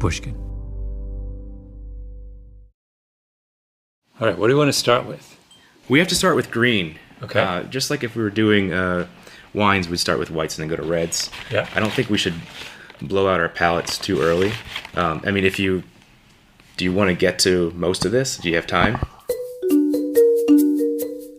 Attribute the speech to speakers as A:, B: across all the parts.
A: Pushkin. All right, what do we want to start with?
B: We have to start with green.
A: Okay.
B: Just like if we were doing wines, we'd start with whites and then go to reds.
A: Yeah.
B: I don't think we should blow out our palates too early. I mean, do you want to get to most of this? Do you have time?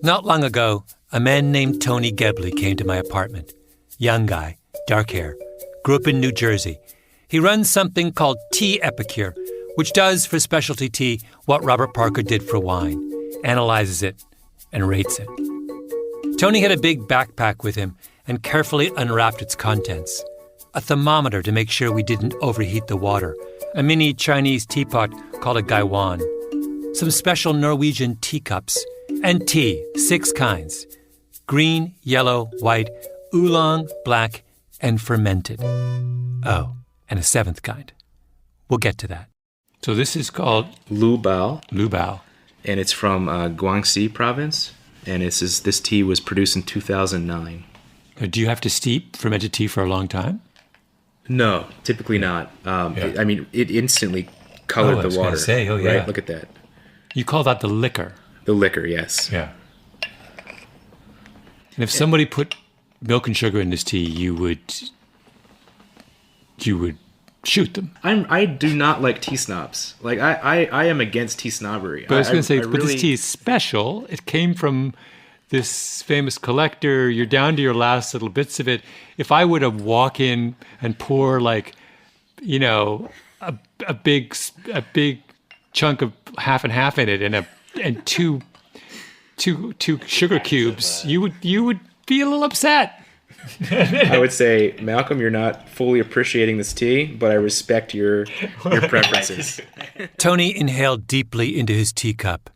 A: Not long ago, a man named Tony Gebley came to my apartment. Young guy, dark hair, grew up in New Jersey. He runs something called Tea Epicure, which does for specialty tea what Robert Parker did for wine, analyzes it and rates it. Tony had a big backpack with him and carefully unwrapped its contents. A thermometer to make sure we didn't overheat the water, a mini Chinese teapot called a gaiwan, some special Norwegian teacups, and tea, 6 kinds: green, yellow, white, oolong, black, and fermented. Oh, and a 7th kind. We'll get to that. So this is called
B: Lu Bao.
A: Lu Bao.
B: And it's from Guangxi province. And this tea was produced in 2009.
A: Do you have to steep fermented tea for a long time?
B: No, typically not. I mean, it instantly colored the water. Right? Look at that.
A: You call that the liquor?
B: The liquor, yes.
A: Yeah. And if somebody put milk and sugar in this tea, you would shoot them.
B: I do not like tea snobs. Like I am against tea snobbery.
A: But I was going to say, but this tea is special. It came from this famous collector. You're down to your last little bits of it. If I were to walk in and pour a big chunk of half and half in it and two sugar cubes, you would be a little upset.
B: I would say, Malcolm, you're not fully appreciating this tea, but I respect your preferences.
A: Tony inhaled deeply into his teacup,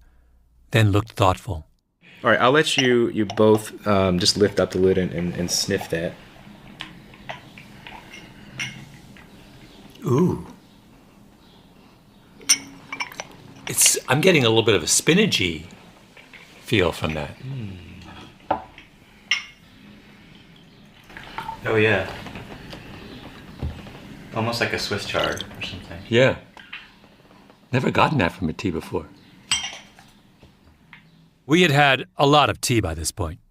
A: then looked thoughtful.
B: All right, I'll let you both just lift up the lid and sniff that.
A: Ooh. I'm getting a little bit of a spinachy feel from that.
C: Oh, yeah. Almost like a Swiss chard or something.
A: Yeah. Never gotten that from a tea before. We had had a lot of tea by this point.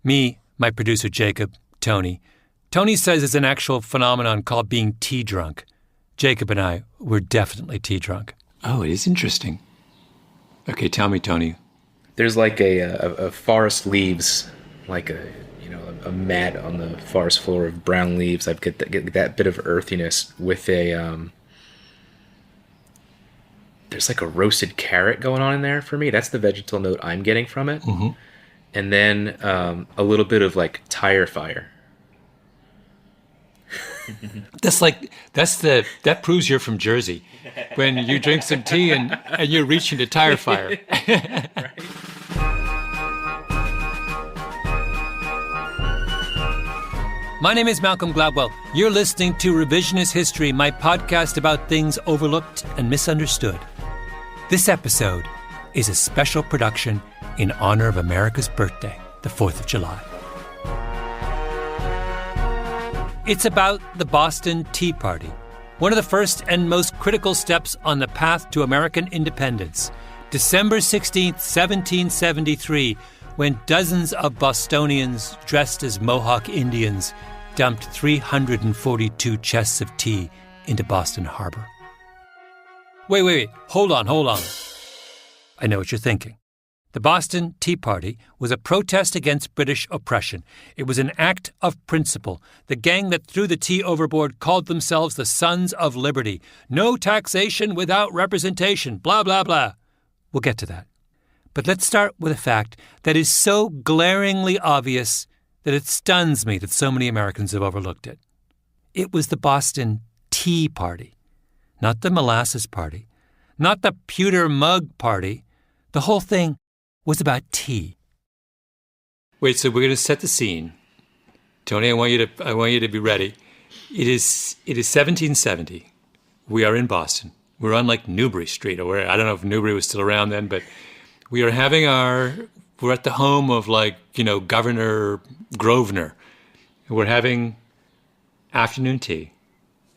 A: Me, my producer Jacob, Tony. Tony says it's an actual phenomenon called being tea drunk. Jacob and I were definitely tea drunk. Oh, it is interesting. Okay, tell me, Tony.
B: There's like a forest leaves, like a mat on the forest floor of brown leaves. I get that bit of earthiness with there's like a roasted carrot going on in there for me. That's the vegetal note I'm getting from it.
A: Mm-hmm.
B: And then a little bit of like tire fire.
A: That proves you're from Jersey. When you drink some tea and you're reaching to tire fire.
B: Right.
A: My name is Malcolm Gladwell. You're listening to Revisionist History, my podcast about things overlooked and misunderstood. This episode is a special production in honor of America's birthday, the 4th of July. It's about the Boston Tea Party, one of the first and most critical steps on the path to American independence. December 16th, 1773, when dozens of Bostonians dressed as Mohawk Indians dumped 342 chests of tea into Boston Harbor. Wait. Hold on. I know what you're thinking. The Boston Tea Party was a protest against British oppression. It was an act of principle. The gang that threw the tea overboard called themselves the Sons of Liberty. No taxation without representation, blah, blah, blah. We'll get to that. But let's start with a fact that is so glaringly obvious that it stuns me that so many Americans have overlooked it. It was the Boston Tea Party, not the Molasses Party, not the Pewter Mug Party. The whole thing was about tea. Wait, so we're going to set the scene. Tony, I want you to be ready. It is 1770. We are in Boston. We're on like Newbury Street, or where, I don't know if Newbury was still around then, but we're at the home of Governor Grosvenor. We're having afternoon tea,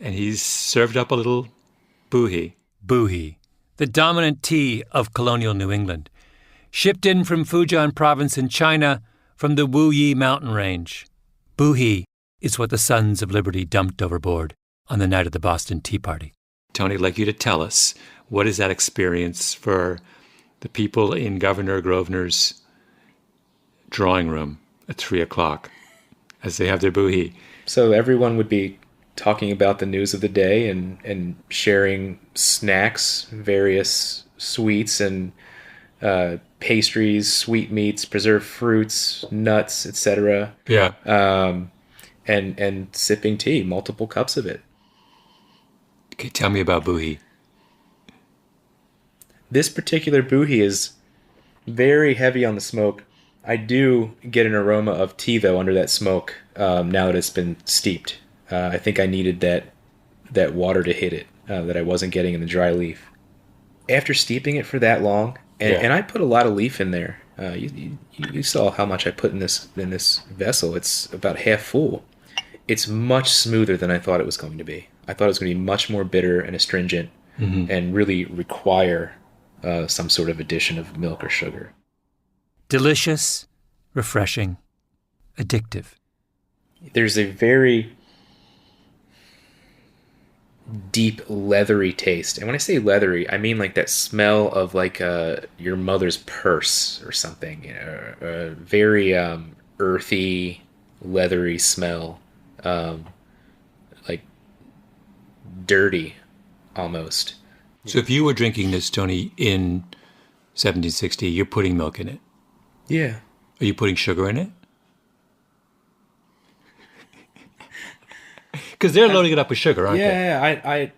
A: and he's served up a little Boohee. Boohee, the dominant tea of colonial New England. Shipped in from Fujian province in China from the Wuyi mountain range. Boohee is what the Sons of Liberty dumped overboard on the night of the Boston Tea Party. Tony, I'd like you to tell us, what is that experience for the people in Governor Grosvenor's drawing room at 3 o'clock as they have their boohee?
B: So everyone would be talking about the news of the day and sharing snacks, various sweets and pastries, sweetmeats, preserved fruits, nuts, etc.
A: Yeah.
B: And sipping tea, multiple cups of it.
A: Okay, tell me about boohee.
B: This particular boohee is very heavy on the smoke. I do get an aroma of tea, though, under that smoke now that it's been steeped. I think I needed that water to hit it that I wasn't getting in the dry leaf. After steeping it for that long, and I put a lot of leaf in there. You saw how much I put in this vessel. It's about half full. It's much smoother than I thought it was going to be. I thought it was going to be much more bitter and astringent and really require some sort of addition of milk or sugar.
A: Delicious, refreshing, addictive. There's
B: a very deep, leathery taste. And when I say leathery, I mean like that smell of like your mother's purse or something. You know, a very earthy, leathery smell. Like dirty, almost.
A: So if you were drinking this, Tony, in 1760, you're putting milk in it?
B: Yeah.
A: Are you putting sugar in it? Because they're loading it up with sugar, aren't they?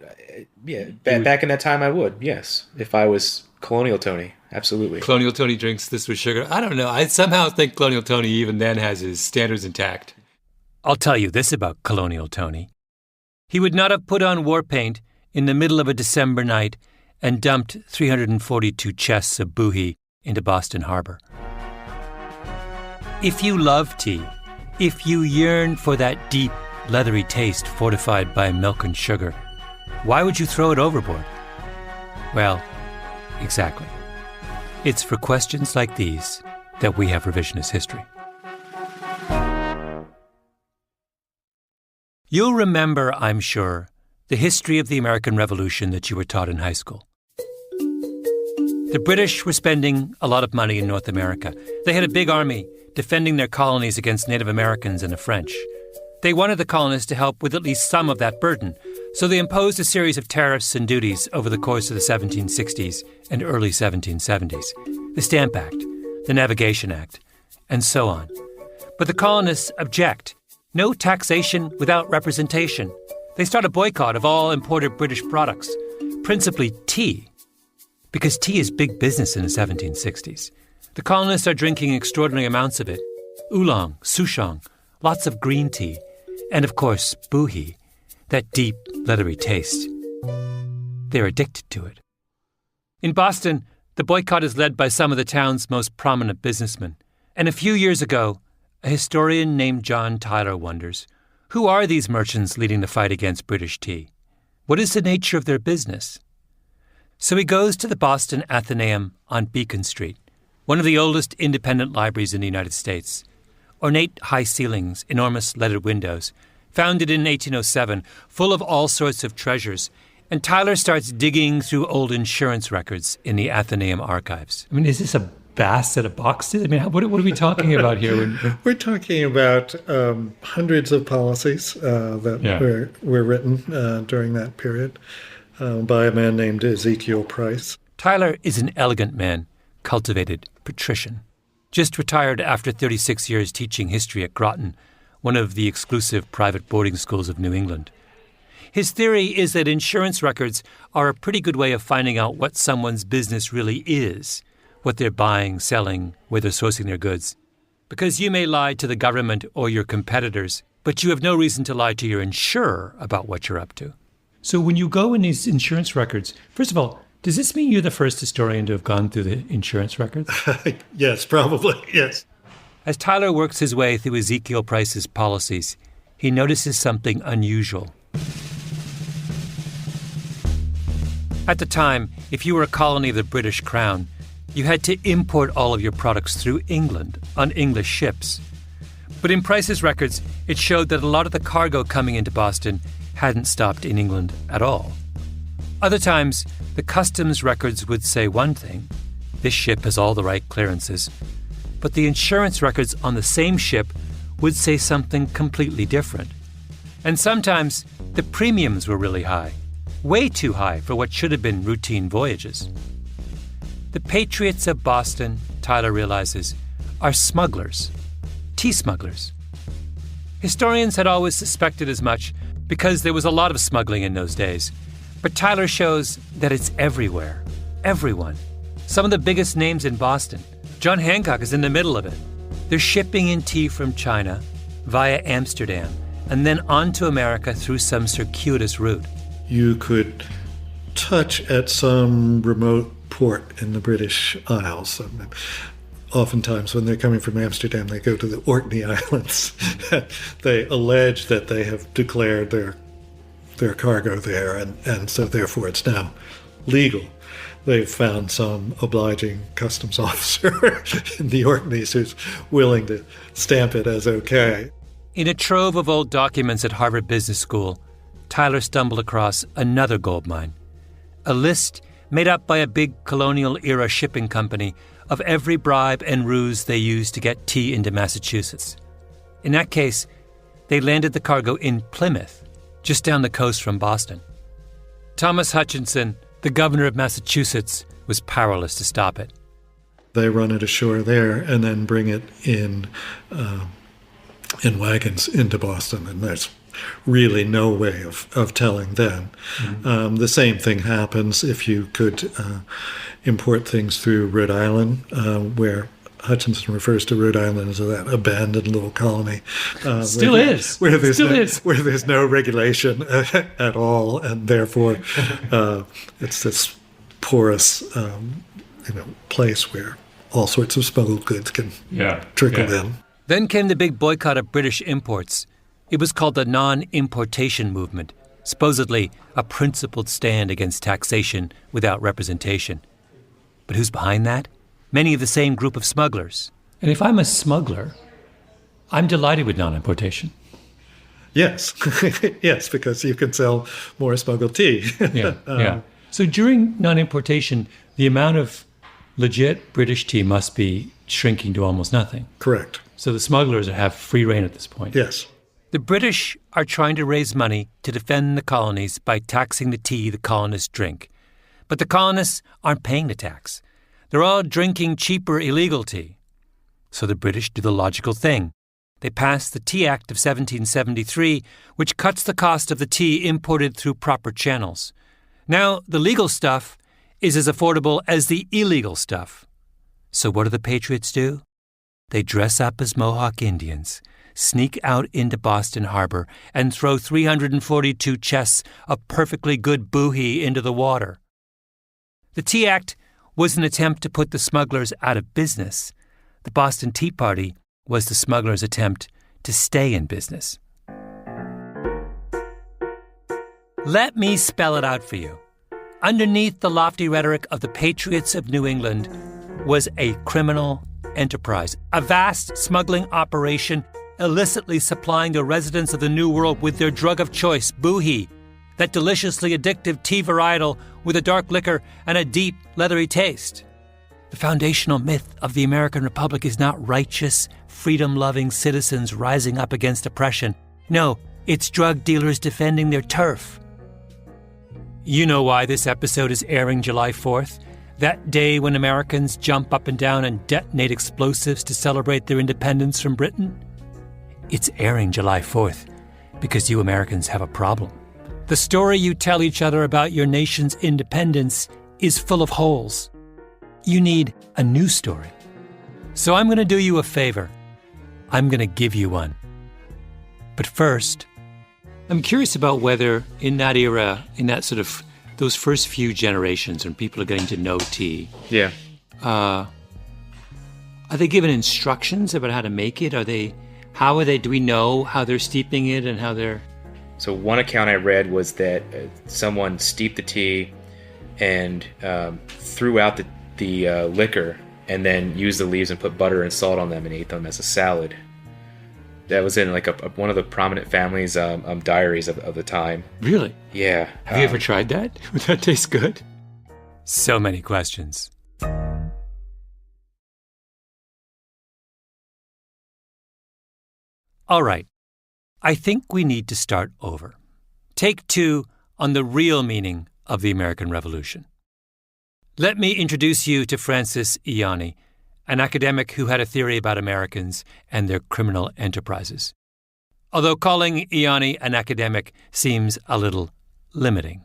B: Back in that time I would, yes. If I was Colonial Tony, absolutely.
A: Colonial Tony drinks this with sugar? I don't know. I somehow think Colonial Tony even then has his standards intact. I'll tell you this about Colonial Tony. He would not have put on war paint in the middle of a December night and dumped 342 chests of boohee into Boston Harbor. If you love tea, if you yearn for that deep, leathery taste fortified by milk and sugar, why would you throw it overboard? Well, exactly. It's for questions like these that we have Revisionist History. You'll remember, I'm sure, the history of the American Revolution that you were taught in high school. The British were spending a lot of money in North America. They had a big army defending their colonies against Native Americans and the French. They wanted the colonists to help with at least some of that burden, so they imposed a series of tariffs and duties over the course of the 1760s and early 1770s. The Stamp Act, the Navigation Act, and so on. But the colonists object. No taxation without representation. They start a boycott of all imported British products, principally tea, because tea is big business in the 1760s. The colonists are drinking extraordinary amounts of it. Oolong, souchong, lots of green tea, and of course, boohee, that deep, leathery taste. They're addicted to it. In Boston, the boycott is led by some of the town's most prominent businessmen. And a few years ago, a historian named John Tyler wonders, who are these merchants leading the fight against British tea? What is the nature of their business? So he goes to the Boston Athenaeum on Beacon Street, one of the oldest independent libraries in the United States. Ornate high ceilings, enormous leaded windows, founded in 1807, full of all sorts of treasures. And Tyler starts digging through old insurance records in the Athenaeum archives. I mean, is this a vast set of boxes? I mean, what are we talking about here?
D: We're talking about hundreds of policies that were written during that period by a man named Ezekiel Price.
A: Tyler is an elegant man, cultivated, patrician. Just retired after 36 years teaching history at Groton, one of the exclusive private boarding schools of New England. His theory is that insurance records are a pretty good way of finding out what someone's business really is, what they're buying, selling, where they're sourcing their goods. Because you may lie to the government or your competitors, but you have no reason to lie to your insurer about what you're up to. So when you go in these insurance records, first of all, does this mean you're the first historian to have gone through the insurance records?
D: Yes, probably, yes.
A: As Tyler works his way through Ezekiel Price's policies, he notices something unusual. At the time, if you were a colony of the British Crown, you had to import all of your products through England on English ships. But in Price's records, it showed that a lot of the cargo coming into Boston hadn't stopped in England at all. Other times, the customs records would say one thing: this ship has all the right clearances. But the insurance records on the same ship would say something completely different. And sometimes the premiums were really high, way too high for what should have been routine voyages. The patriots of Boston, Tyler realizes, are smugglers, tea smugglers. Historians had always suspected as much because there was a lot of smuggling in those days. But Tyler shows that it's everywhere, everyone. Some of the biggest names in Boston. John Hancock is in the middle of it. They're shipping in tea from China via Amsterdam and then on to America through some circuitous route.
D: You could touch at some remote port in the British Isles. Oftentimes when they're coming from Amsterdam, they go to the Orkney Islands. They allege that they have declared their cargo there, and so therefore it's now legal. They've found some obliging customs officer in the Orkneys who's willing to stamp it as okay.
A: In a trove of old documents at Harvard Business School, Tyler stumbled across another gold mine. A list made up by a big colonial-era shipping company of every bribe and ruse they used to get tea into Massachusetts. In that case, they landed the cargo in Plymouth, just down the coast from Boston. Thomas Hutchinson, the governor of Massachusetts, was powerless to stop it.
D: They run it ashore there and then bring it in wagons into Boston, and there's really no way of telling then. Mm-hmm. The same thing happens if you could import things through Rhode Island, where Hutchinson refers to Rhode Island as that abandoned little colony.
A: Where
D: there's no regulation at all, and therefore it's this porous place where all sorts of smuggled goods can trickle in.
A: Then came the big boycott of British imports. It was called the non-importation movement, supposedly a principled stand against taxation without representation. But who's behind that? Many of the same group of smugglers.
E: And if I'm a smuggler, I'm delighted with non-importation.
D: Yes. Yes, because you can sell more smuggled tea.
E: Yeah. So during non-importation, the amount of legit British tea must be shrinking to almost nothing.
D: Correct.
E: So the smugglers have free rein at this point.
D: Yes.
A: The British are trying to raise money to defend the colonies by taxing the tea the colonists drink. But the colonists aren't paying the tax. They're all drinking cheaper illegal tea. So the British do the logical thing. They pass the Tea Act of 1773, which cuts the cost of the tea imported through proper channels. Now, the legal stuff is as affordable as the illegal stuff. So what do the patriots do? They dress up as Mohawk Indians, sneak out into Boston Harbor, and throw 342 chests of perfectly good boohee into the water. The Tea Act was an attempt to put the smugglers out of business. The Boston Tea Party was the smugglers' attempt to stay in business. Let me spell it out for you. Underneath the lofty rhetoric of the patriots of New England was a criminal enterprise, a vast smuggling operation illicitly supplying the residents of the New World with their drug of choice, boohee, that deliciously addictive tea varietal with a dark liquor and a deep, leathery taste. The foundational myth of the American Republic is not righteous, freedom-loving citizens rising up against oppression. No, it's drug dealers defending their turf. You know why this episode is airing July 4th, that day when Americans jump up and down and detonate explosives to celebrate their independence from Britain? It's airing July 4th because you Americans have a problem. The story you tell each other about your nation's independence is full of holes. You need a new story. So I'm going to do you a favor. I'm going to give you one. But first, I'm curious about whether in that era, in that sort of those first few generations when people are getting to know tea, are they given instructions about how to make it? Do we know how they're steeping it and how they're...
B: So one account I read was that someone steeped the tea, and threw out the liquor and then used the leaves and put butter and salt on them and ate them as a salad. That was in like one of the prominent families' diaries of the time.
E: Really?
B: Yeah.
E: Have you ever tried that? Would that taste good?
A: So many questions. All right. I think we need to start over. Take 2 on the real meaning of the American Revolution. Let me introduce you to Francis Ianni, an academic who had a theory about Americans and their criminal enterprises. Although calling Ianni an academic seems a little limiting.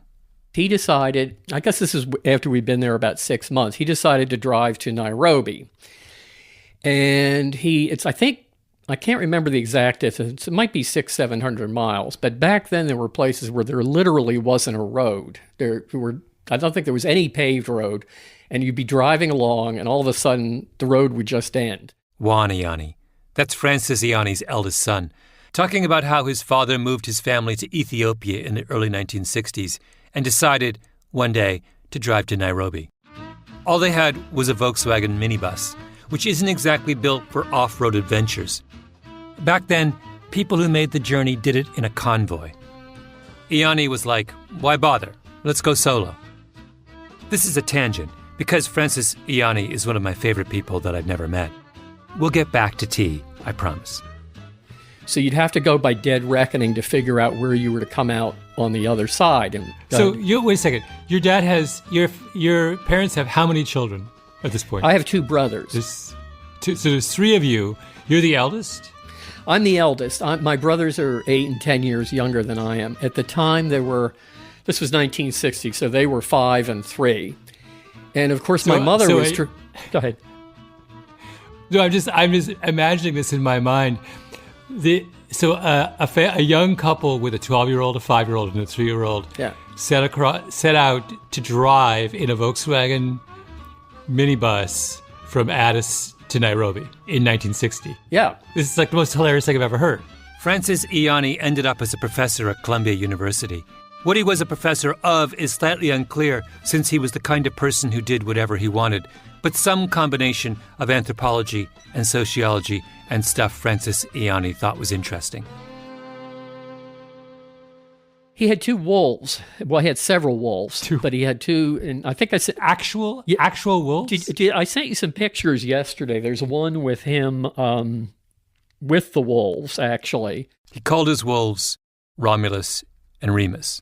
F: He decided, I guess this is after we'd been there about 6 months, he decided to drive to Nairobi. And I can't remember the exact distance. It might be 600-700 miles. But back then there were places where there literally wasn't a road. I don't think there was any paved road. And you'd be driving along and all of a sudden the road would just end.
A: Juan Ianni. That's Francis Ianni's eldest son, talking about how his father moved his family to Ethiopia in the early 1960s and decided, one day, to drive to Nairobi. All they had was a Volkswagen minibus, which isn't exactly built for off-road adventures. Back then, people who made the journey did it in a convoy. Ianni was like, why bother? Let's go solo. This is a tangent, because Francis Ianni is one of my favorite people that I've never met. We'll get back to tea, I promise.
F: So you'd have to go by dead reckoning to figure out where you were to come out on the other side. And
E: wait a second. Your dad has, your parents have how many children at this point?
F: I have 2 brothers.
E: So there's 3 of you. You're the eldest?
F: I'm the eldest. My brothers are 8 and 10 years younger than I am. At the time, this was 1960, so they were 5 and 3. And of course, my mother was... Go ahead.
E: No, I'm just imagining this in my mind. A young couple with a 12-year-old, a 5-year-old, and a 3-year-old set out to drive in a Volkswagen minibus from Addis to Nairobi in 1960.
F: Yeah.
E: This is like the most hilarious thing I've ever heard.
A: Francis Ianni ended up as a professor at Columbia University. What he was a professor of is slightly unclear, since he was the kind of person who did whatever he wanted, but some combination of anthropology and sociology and stuff Francis Ianni thought was interesting.
F: He had 2 wolves. Well, he had several wolves, but he had 2, and I think I said...
E: Actual wolves?
F: I sent you some pictures yesterday. There's one with him with the wolves, actually.
A: He called his wolves Romulus and Remus.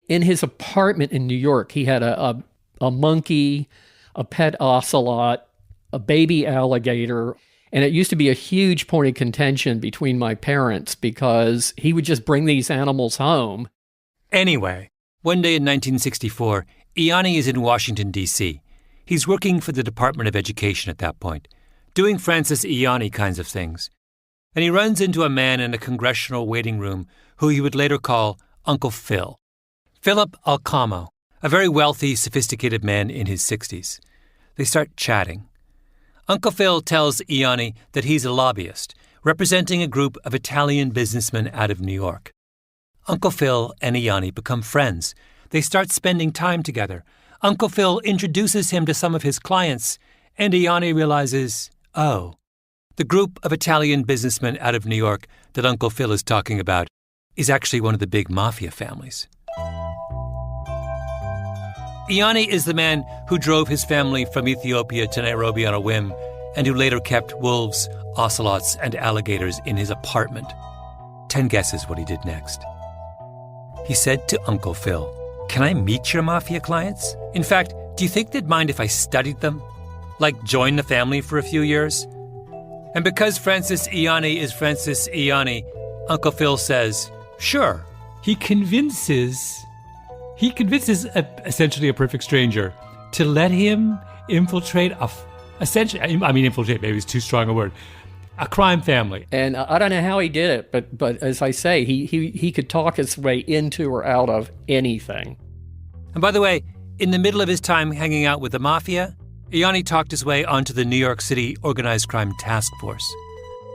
F: In his apartment in New York, he had a monkey, a pet ocelot, a baby alligator, and it used to be a huge point of contention between my parents because he would just bring these animals home.
A: Anyway, one day in 1964, Ianni is in Washington, D.C. He's working for the Department of Education at that point, doing Francis Ianni kinds of things. And he runs into a man in a congressional waiting room who he would later call Uncle Phil. Philip Alcamo, a very wealthy, sophisticated man in his 60s. They start chatting. Uncle Phil tells Ianni that he's a lobbyist, representing a group of Italian businessmen out of New York. Uncle Phil and Ianni become friends. They start spending time together. Uncle Phil introduces him to some of his clients, and Ianni realizes, the group of Italian businessmen out of New York that Uncle Phil is talking about is actually one of the big mafia families. Ianni is the man who drove his family from Ethiopia to Nairobi on a whim and who later kept wolves, ocelots, and alligators in his apartment. 10 guesses what he did next. He said to Uncle Phil, "Can I meet your mafia clients? In fact, do you think they'd mind if I studied them? Like join the family for a few years?" And because Francis Ianni is Francis Ianni, Uncle Phil says, "Sure."
E: He convinces essentially a perfect stranger to let him infiltrate infiltrate, maybe it's too strong a word, a crime family.
F: And I don't know how he did it, but as I say, he could talk his way into or out of anything.
A: And by the way, in the middle of his time hanging out with the mafia, Ianni talked his way onto the New York City Organized Crime Task Force.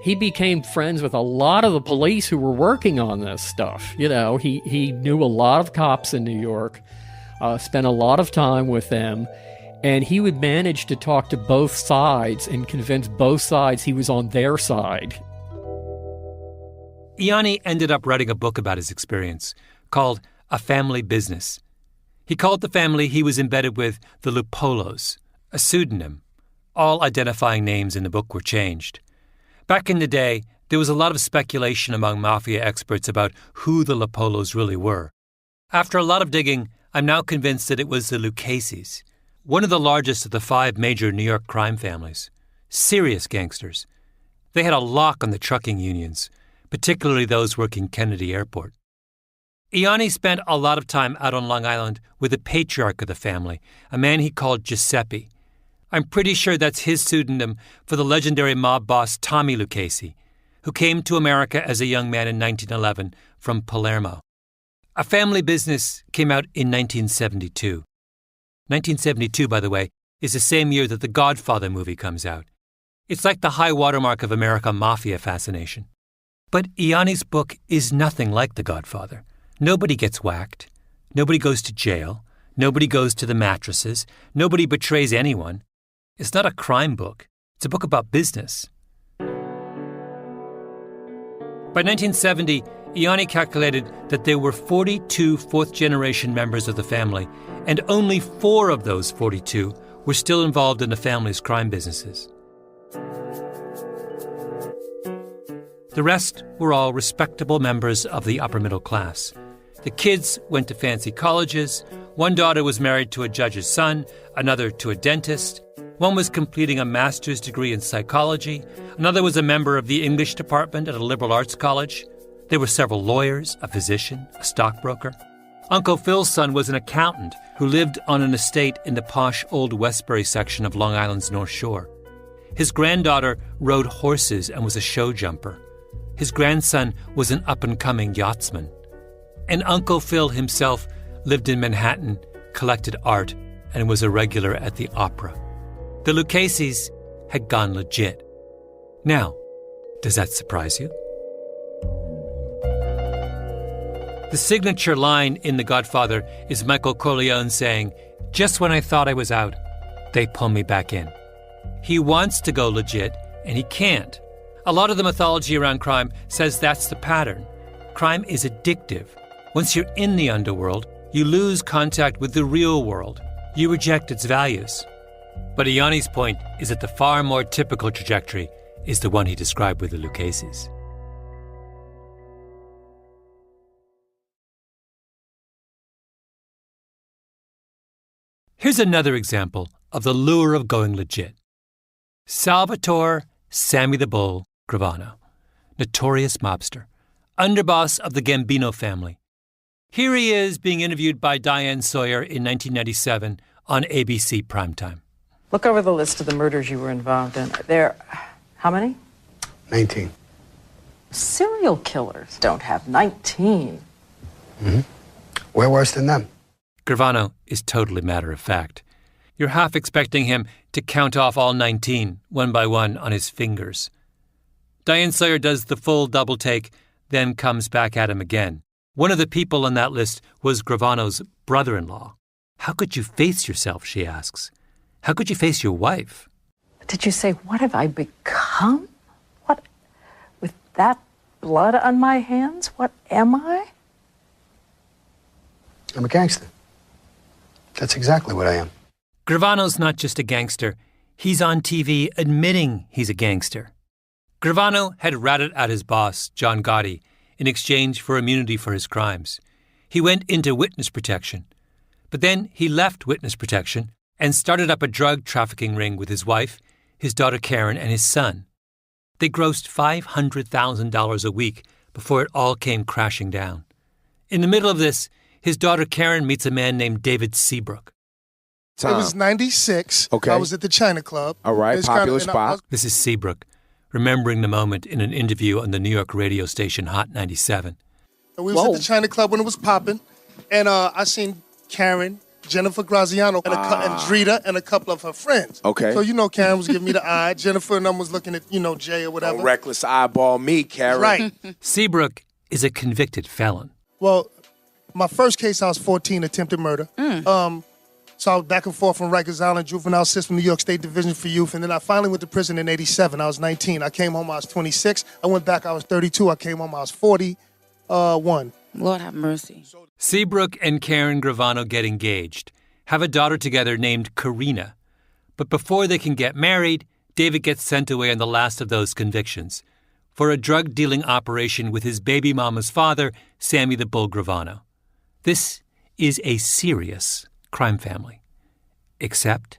F: He became friends with a lot of the police who were working on this stuff. You know, he knew a lot of cops in New York. spent a lot of time with them, and he would manage to talk to both sides and convince both sides he was on their side.
A: Ianni ended up writing a book about his experience called A Family Business. He called the family he was embedded with the Lupolos, a pseudonym. All identifying names in the book were changed. Back in the day, there was a lot of speculation among mafia experts about who the Lupolos really were. After a lot of digging, I'm now convinced that it was the Lucchese's, one of the largest of the 5 major New York crime families. Serious gangsters. They had a lock on the trucking unions, particularly those working Kennedy Airport. Ianni spent a lot of time out on Long Island with the patriarch of the family, a man he called Giuseppe. I'm pretty sure that's his pseudonym for the legendary mob boss Tommy Lucchese, who came to America as a young man in 1911 from Palermo. A Family Business came out in 1972. 1972, by the way, is the same year that the Godfather movie comes out. It's like the high watermark of American mafia fascination. But Ianni's book is nothing like The Godfather. Nobody gets whacked. Nobody goes to jail. Nobody goes to the mattresses. Nobody betrays anyone. It's not a crime book. It's a book about business. By 1970, Ianni calculated that there were 42 fourth-generation members of the family, and only 4 of those 42 were still involved in the family's crime businesses. The rest were all respectable members of the upper middle class. The kids went to fancy colleges. One daughter was married to a judge's son, another to a dentist. One was completing a master's degree in psychology. Another was a member of the English department at a liberal arts college. There were several lawyers, a physician, a stockbroker. Uncle Phil's son was an accountant who lived on an estate in the posh Old Westbury section of Long Island's North Shore. His granddaughter rode horses and was a show jumper. His grandson was an up-and-coming yachtsman. And Uncle Phil himself lived in Manhattan, collected art, and was a regular at the opera. The Lucchese's had gone legit. Now, does that surprise you? The signature line in The Godfather is Michael Corleone saying, "Just when I thought I was out, they pull me back in." He wants to go legit, and he can't. A lot of the mythology around crime says that's the pattern. Crime is addictive. Once you're in the underworld, you lose contact with the real world. You reject its values. But Ianni's point is that the far more typical trajectory is the one he described with the Lucchese's. Here's another example of the lure of going legit. Salvatore Sammy the Bull Gravano, notorious mobster, underboss of the Gambino family. Here he is being interviewed by Diane Sawyer in 1997 on ABC Primetime.
G: Look over the list of the murders you were involved in. There, how many?
H: 19.
G: Serial killers don't have 19.
H: Mm-hmm. We're worse than them.
A: Gravano is totally matter-of-fact. You're half expecting him to count off all 19, one by one, on his fingers. Diane Sawyer does the full double take, then comes back at him again. One of the people on that list was Gravano's brother-in-law. How could you face yourself, she asks. How could you face your wife?
G: Did you say, what have I become? What, with that blood on my hands, what am I?
H: I'm a gangster. That's exactly what I am.
A: Gravano's not just a gangster. He's on TV admitting he's a gangster. Gravano had ratted out his boss, John Gotti, in exchange for immunity for his crimes. He went into witness protection. But then he left witness protection and started up a drug trafficking ring with his wife, his daughter Karen, and his son. They grossed $500,000 a week before it all came crashing down. In the middle of this, his daughter Karen meets a man named David Seabrook.
I: It was 96.
J: Okay.
I: I was at the China Club.
J: All right, popular spot.
A: This is Seabrook, remembering the moment in an interview on the New York radio station Hot 97.
I: And we was at the China Club when it was popping, and I seen Karen, Jennifer Graziano, and Drita, and a couple of her friends.
J: Okay.
I: So, Karen was giving me the eye. Jennifer and them was looking at, Jay or whatever.
J: Don't reckless eyeball me, Karen.
I: Right.
A: Seabrook is a convicted felon.
I: Well, My first case, I was 14, attempted murder. So I was back and forth from Rikers Island, juvenile system, New York State Division for Youth. And then I finally went to prison in 87. I was 19. I came home, I was 26. I went back, I was 32. I came home, I was 41.
J: Lord have mercy.
A: Seabrook and Karen Gravano get engaged, have a daughter together named Karina. But before they can get married, David gets sent away on the last of those convictions for a drug-dealing operation with his baby mama's father, Sammy the Bull Gravano. This is a serious crime family. Except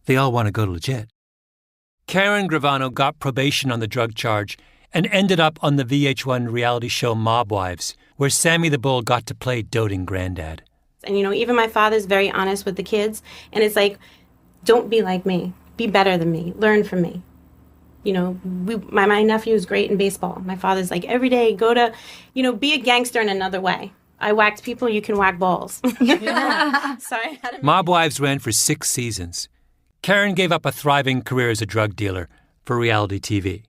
A: they all want to go legit. Karen Gravano got probation on the drug charge and ended up on the VH1 reality show Mob Wives, where Sammy the Bull got to play doting granddad.
K: And, even my father's very honest with the kids. And it's like, don't be like me. Be better than me. Learn from me. My nephew is great in baseball. My father's like, every day, go to, be a gangster in another way. I whacked people, you can whack balls. Sorry.
A: Mob Wives ran for 6 seasons. Karen gave up a thriving career as a drug dealer for reality TV.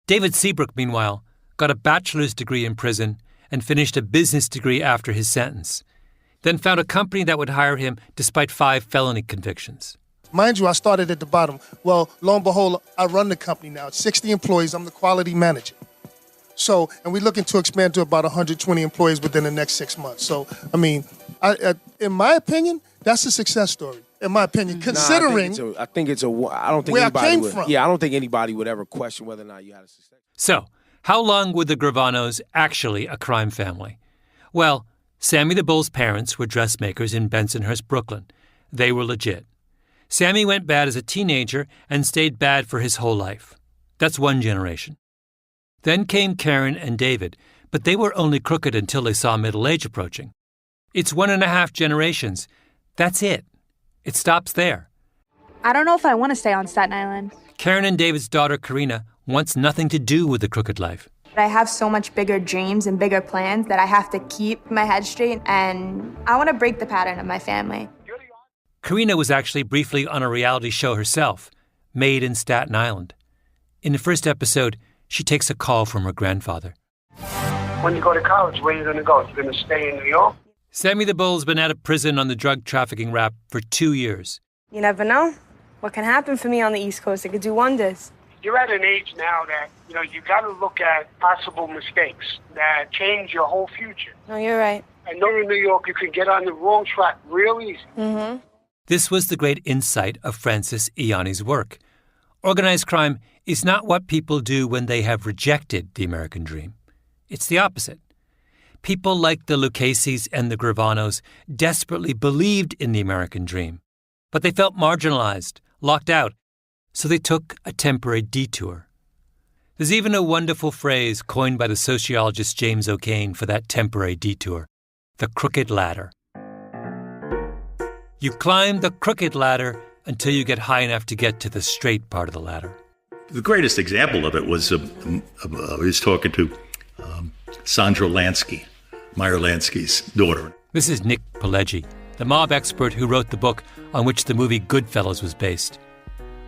A: David Seabrook, meanwhile, got a bachelor's degree in prison and finished a business degree after his sentence, then found a company that would hire him despite 5 felony convictions.
I: Mind you, I started at the bottom. Well, lo and behold, I run the company now. It's 60 employees. I'm the quality manager. So, and we're looking to expand to about 120 employees within the next 6 months. So, in my opinion, that's a success story. In my opinion, considering
L: I think it's a. I don't think
I: where
L: anybody
I: I came
L: would,
I: from.
L: Yeah, I don't think anybody would ever question whether or not you had a success.
A: So, how long were the Gravanos actually a crime family? Well, Sammy the Bull's parents were dressmakers in Bensonhurst, Brooklyn. They were legit. Sammy went bad as a teenager and stayed bad for his whole life. That's one generation. Then came Karen and David, but they were only crooked until they saw middle age approaching. It's 1.5 generations. That's it. It stops there.
M: I don't know if I want to stay on Staten Island.
A: Karen and David's daughter, Karina, wants nothing to do with the crooked life.
M: I have so much bigger dreams and bigger plans that I have to keep my head straight, and I want to break the pattern of my family.
A: Karina was actually briefly on a reality show herself, Made in Staten Island. In the first episode, she takes a call from her grandfather.
N: When you go to college, where are you going to go? You're going to stay in New York?
A: Sammy the Bull's been out of prison on the drug trafficking rap for 2 years.
M: You never know what can happen for me on the East Coast. It could do wonders.
N: You're at an age now that, you got to look at possible mistakes that change your whole future.
M: No, you're right.
N: I know in New York you can get on the wrong track real easy.
M: Mm-hmm.
A: This was the great insight of Francis Ianni's work. Organized crime is not what people do when they have rejected the American dream. It's the opposite. People like the Lucchese's and the Gravanos desperately believed in the American dream, but they felt marginalized, locked out, so they took a temporary detour. There's even a wonderful phrase coined by the sociologist James O'Kane for that temporary detour, the crooked ladder. You climb the crooked ladder until you get high enough to get to the straight part of the ladder.
O: The greatest example of it was I was talking to Sandra Lansky, Meyer Lansky's daughter.
A: This is Nick Pileggi, the mob expert who wrote the book on which the movie Goodfellas was based.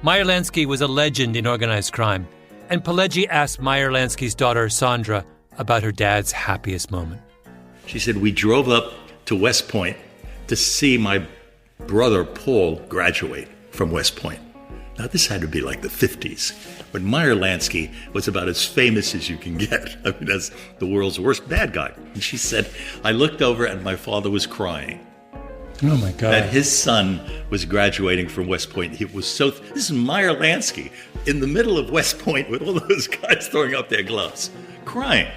A: Meyer Lansky was a legend in organized crime, and Pileggi asked Meyer Lansky's daughter, Sandra, about her dad's happiest moment.
O: She said, we drove up to West Point to see my brother Paul graduate from West Point. Now, this had to be like the 50s, when Meyer Lansky was about as famous as you can get. I mean, that's the world's worst bad guy. And she said, I looked over and my father was crying.
E: Oh, my God.
O: That his son was graduating from West Point. He was so... This is Meyer Lansky in the middle of West Point with all those guys throwing up their gloves, crying.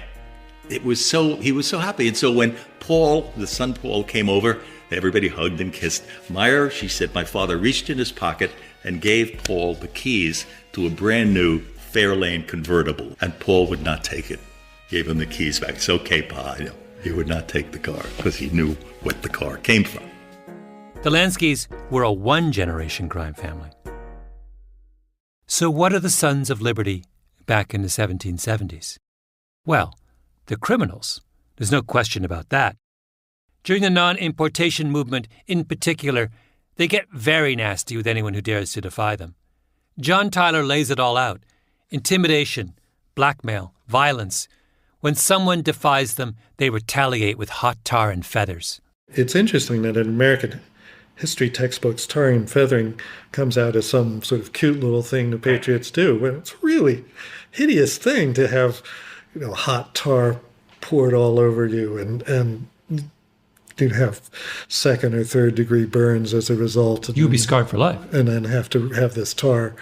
O: He was so happy. And so when Paul, the son Paul, came over, everybody hugged and kissed. Meyer, she said, my father reached in his pocket and gave Paul the keys to a brand new Fairlane convertible. And Paul would not take it. Gave him the keys back. It's okay, Pa. He would not take the car because he knew what the car came from.
A: The Lanskys were a one-generation crime family. So what are the Sons of Liberty back in the 1770s? Well, they're criminals. There's no question about that. During the non-importation movement in particular, they get very nasty with anyone who dares to defy them. John Tyler lays it all out. Intimidation, blackmail, violence. When someone defies them, they retaliate with hot tar and feathers.
D: It's interesting that in American history textbooks, tarring and feathering comes out as some sort of cute little thing the patriots do, when it's a really hideous thing to have, hot tar poured all over you and you'd have second or third degree burns as a result.
E: You'd be scarred for life.
D: And then have to have this tar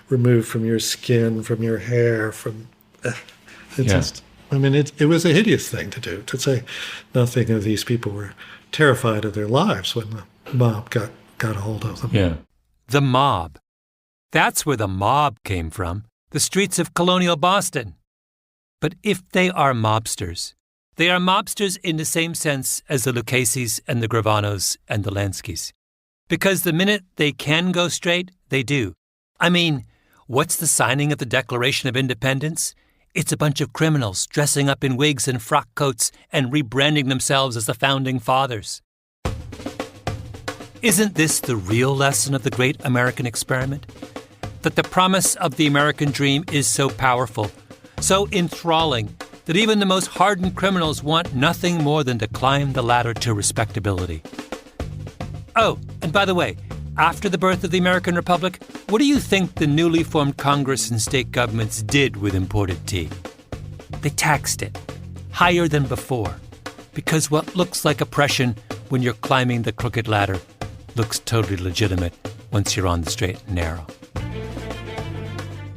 D: removed from your skin, from your hair, it was a hideous thing to do, to say nothing of these people were terrified of their lives when the mob got a hold of them.
E: Yeah.
A: The mob. That's where the mob came from, the streets of colonial Boston. But if they are mobsters, they are mobsters in the same sense as the Lucases and the Gravanos and the Lanskys. Because the minute they can go straight, they do. I mean, what's the signing of the Declaration of Independence? It's a bunch of criminals dressing up in wigs and frock coats and rebranding themselves as the Founding Fathers. Isn't this the real lesson of the great American experiment? That the promise of the American dream is so powerful, so enthralling, that even the most hardened criminals want nothing more than to climb the ladder to respectability. Oh, and by the way, after the birth of the American Republic, what do you think the newly formed Congress and state governments did with imported tea? They taxed it, higher than before, because what looks like oppression when you're climbing the crooked ladder looks totally legitimate once you're on the straight and narrow.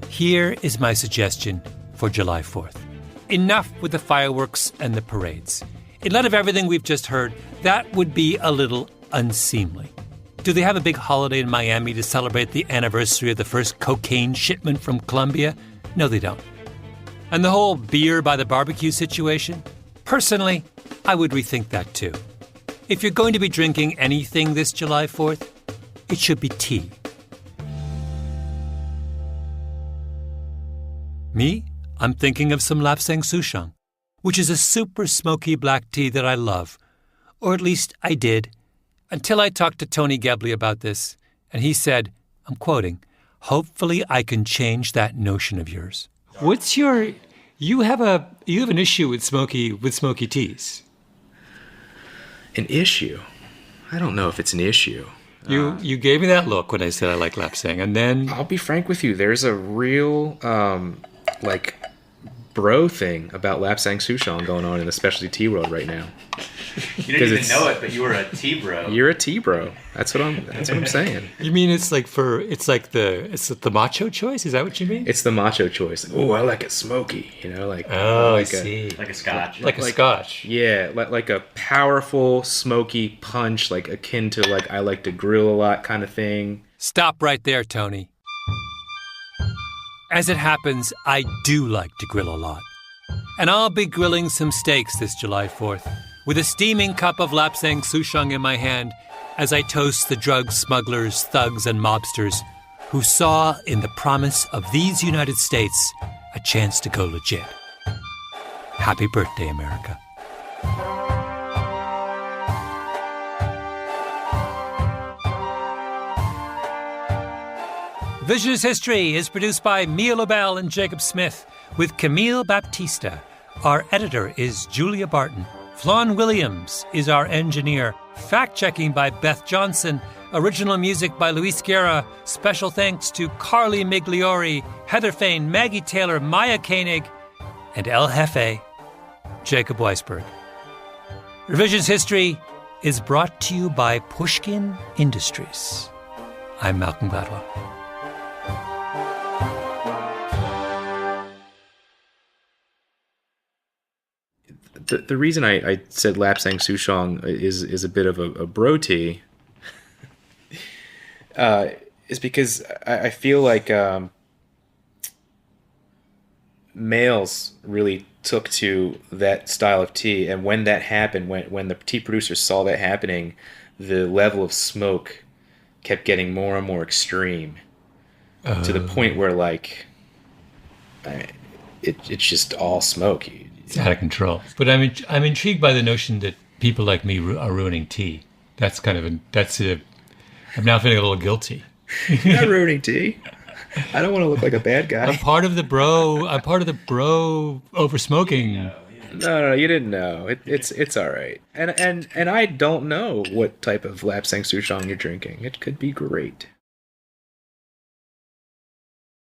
A: Here is my suggestion for July 4th. Enough with the fireworks and the parades. In light of everything we've just heard, that would be a little unseemly. Do they have a big holiday in Miami to celebrate the anniversary of the first cocaine shipment from Colombia? No, they don't. And the whole beer by the barbecue situation? Personally, I would rethink that too. If you're going to be drinking anything this July 4th, it should be tea. Me? I'm thinking of some Lapsang Souchong, which is a super smoky black tea that I love. Or at least I did. Until I talked to Tony Gebley about this, and he said, I'm quoting, "Hopefully I can change that notion of yours."
E: What's your... You have an issue with smoky teas.
B: An issue? I don't know if it's an issue.
E: You gave me that look when I said I like Lapsang, and then...
B: I'll be frank with you. There's a real, bro thing about Lapsang Souchong going on in the specialty tea world right now.
C: You didn't even know it, but you were a tea bro.
B: You're a tea bro. That's what I'm saying.
E: You mean it's the macho choice? Is that what you mean?
B: It's the macho choice. Oh, I like it smoky.
E: I see.
C: Like a scotch.
E: Like a scotch.
B: Yeah, like a powerful smoky punch, like akin to I like to grill a lot kind of thing.
A: Stop right there, Tony. As it happens, I do like to grill a lot. And I'll be grilling some steaks this July 4th, with a steaming cup of Lapsang Souchong in my hand as I toast the drug smugglers, thugs, and mobsters who saw in the promise of these United States a chance to go legit. Happy birthday, America. Revisionist History is produced by Mia Lobel and Jacob Smith, with Camille Baptista. Our editor is Julia Barton. Flawn Williams is our engineer. Fact-checking by Beth Johnson. Original music by Luis Guerra. Special thanks to Carly Migliori, Heather Fain, Maggie Taylor, Maya Koenig, and El Jefe, Jacob Weisberg. Revisionist History is brought to you by Pushkin Industries. I'm Malcolm Gladwell.
B: The reason I said Lapsang Souchong is a bit of a bro tea is because I feel like males really took to that style of tea, and when that happened, when the tea producers saw that happening, the level of smoke kept getting more and more extreme to the point where it's just all smoke.
E: It's out of control. But I'm intrigued by the notion that people like me are ruining tea. I'm now feeling a little guilty.
B: You're not ruining tea. I don't want to look like a bad guy.
E: I'm part of the bro over smoking
B: No, you didn't know. It's all right. And I don't know what type of Lapsang Souchong you're drinking. It could be great.